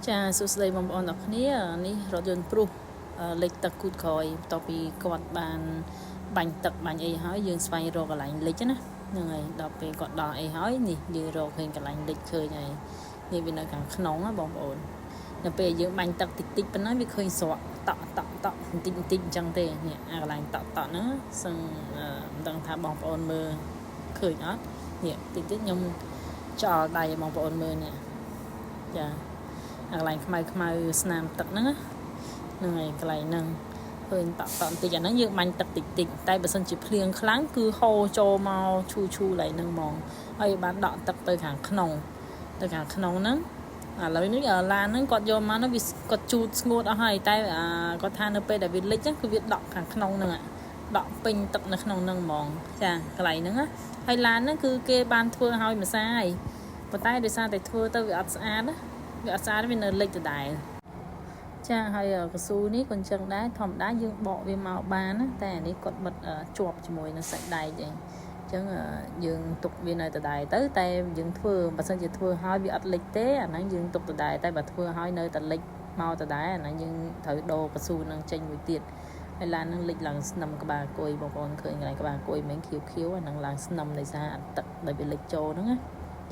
ចាសួស្តីបងប្អូនទាំងគ្នានេះរថយន្តព្រុសលេខទឹកគូតក្រោយបន្ទាប់ពីគាត់បានបាញ់ទឹកបាញ់អីហើយយើងស្វែងរកកន្លែងលិចណាហ្នឹងហើយដល់ពេលគាត់ដល់អីហើយនេះយើងរកឃើញកន្លែងលិចឃើញហើយនេះវានៅខាងក្នុងណាបងប្អូនដល់ពេលយើងបាញ់ទឹកតិចតិចប៉ុណ្ណឹងវាឃើញស្រក់តក់បន្តិចអញ្ចឹងទេនេះអាកន្លែងតក់ហ្នឹងសឹងមិនដឹងថាបងប្អូនមើលឃើញអត់នេះតិចខ្ញុំចោលដៃឲ្យបងប្អូនមើលនេះចាកន្លែងខ្មៅស្នាមទឹកហ្នឹងហ្នឹងហើយកន្លែងហ្នឹងឃើញតក់បន្តិចអាហ្នឹងយើងបាញ់ទឹកតិចតែបើសិនជាភ្លៀងខ្លាំងគឺហូរចូលមកឈូកន្លែងហ្នឹងហ្មងហើយបានដក់ទឹកទៅខាងក្នុងហ្នឹងឥឡូវនេះឡានហ្នឹងគាត់យកមកហ្នឹងវាគាត់ជូតស្ងួតអស់ហើយតែគាត់ថានៅពេលដែលវាលិចហ្នឹងគឺវាដក់ខាងក្នុងហ្នឹងដក់ពេញទឹកនៅក្នុងហ្នឹងហ្មងចាកន្លែងហ្នឹងហើយឡានហ្នឹងគឺគេបានធ្វើឲ្យម្សាហើយប៉ុន្តែដោយសារតែធ្វើទៅវាអត់ស្អាតណាវាអត់ស្អាតវានៅលិចដដែលចាហើយកស៊ូនេះក៏អញ្ចឹងដែរធម្មតាយើងបកវាមកបានណាតែអានេះគាត់បិទជាប់ជាមួយនឹងសាច់ដែកអីអញ្ចឹងយើងទុកវានៅដដែលទៅតែយើងធ្វើបើសិនជាធ្វើឲ្យវាអត់លិចទេអាហ្នឹងយើងទុកដដែលតែបើធ្វើឲ្យនៅតែលិចមកដដែលអាហ្នឹងយើងត្រូវដូរកស៊ូនឹងចេញមួយទៀតហើយឡានហ្នឹងលិចឡើងស្នឹមក្បាលគួយបងប្អូនឃើញកន្លែងក្បាលគួយមិនខៀវអាហ្នឹងឡើងស្នឹមដោយសារទឹកដែលវាលិចចូលហ្នឹងណា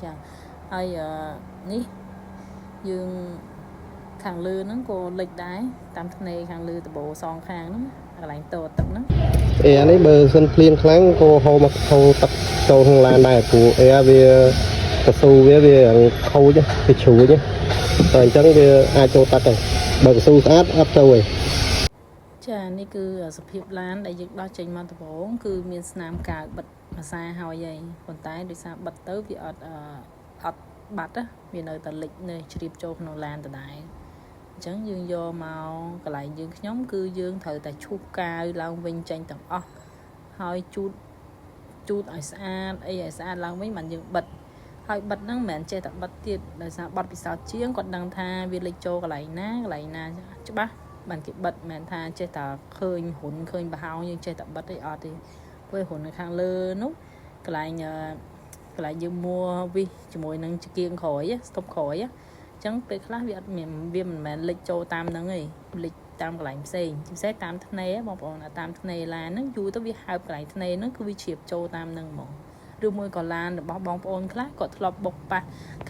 ចាហើយនេះយើងខាងលើហ្នឹងក៏លិចដែរតាមថ្នេរខាងលើដបូសងខាងហ្នឹងកន្លែងតទឹកហ្នឹងអានេះបើសិនភ្លៀងខ្លាំងក៏ហូរមកទឹកចូលក្នុងឡានដែរព្រោះវាកស៊ូវាខូចវាជ្រួញតែអញ្ចឹងវាអាចចូលទឹកហើយបើកស៊ូស្អាតអត់ទៅទេចានេះគឺសភាពឡានដែលយើងដោះចេញមកដំបូងគឺមានស្នាមកាវបិទភាសាហើយប៉ុន្តែដោយសារបិទទៅវាអត់បាត់វានៅតែលិចនៅជ្រាបចូលក្នុងឡានដដែលអញ្ចឹងយើងយកមកកន្លែងយើងខ្ញុំគឺយើងត្រូវតែឈូសកាវឡើងវិញចេញទាំងអស់ហើយជូតឲ្យស្អាតឲ្យស្អាតឡើងវិញបានយើងបិទហើយបិទហ្នឹងមិនមែនចេះតែបិទទៀតដោយសារបិទពិសោធន៍ជាងគាត់ដឹងថាវាលិចចូលកន្លែងណាច្បាស់បានគេបិទមិនមែនថាចេះតែឃើញរុនឃើញប្រហោងយើងចេះតែបិទអីអត់ទេព្រោះរុននៅខាងលើនោះកន្លែងយើងមួវិសជាមួយនឹងចង្គៀងក្រោយស្ទប់ក្រោយអញ្ចឹងពេលខ្លះវាមិនមែនលិចចូលតាមហ្នឹងទេលិចតាមកន្លែងផ្សេងជាពិសេសតាមថ្នេរបងប្អូនតាមថ្នេរឡានហ្នឹងយូរទៅវាហើបកន្លែងថ្នេរហ្នឹងគឺវាជ្រាបចូលតាមហ្នឹងហ្មងឬមួយក៏ឡានរបស់បងប្អូនខ្លះគាត់ធ្លាប់បុកប៉ះ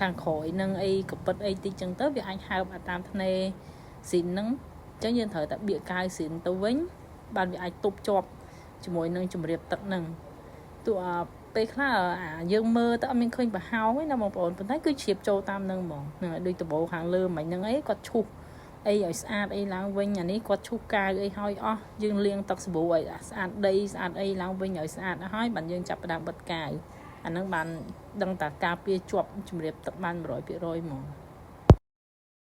ខាងក្រោយហ្នឹងអីកពិតអីតិចចឹងទៅវាអាចហើបតាមថ្នេរស៊ីនហ្នឹងអញ្ចឹងយើងត្រូវតែបៀកកាវស៊ីនទៅវិញបានវាអាចទប់ជាប់ជាមួយនឹងជំរាបទឹកហ្នឹងទោះពេលខ្លះយើងមើលទៅអត់មានឃើញប្រហោងទេណាបងប្អូនប៉ុន្តែគឺជ្រាបចូលតាមនឹងហ្មងហ្នឹងហើយដូចដបូខាងលើមិញហ្នឹងអីគាត់ឈូសអីឲ្យស្អាតអីឡើងវិញអានេះគាត់ឈូសកាវអីឲ្យអស់យើងលាងទឹកសាប៊ូឲ្យស្អាតដីស្អាតអីឡើងវិញឲ្យស្អាតហើយបានយើងចាប់ផ្ដើមបិទកាវអាហ្នឹងបានដឹងតាការពារជាប់ជំរាបទឹកបាន 100% ហ្មង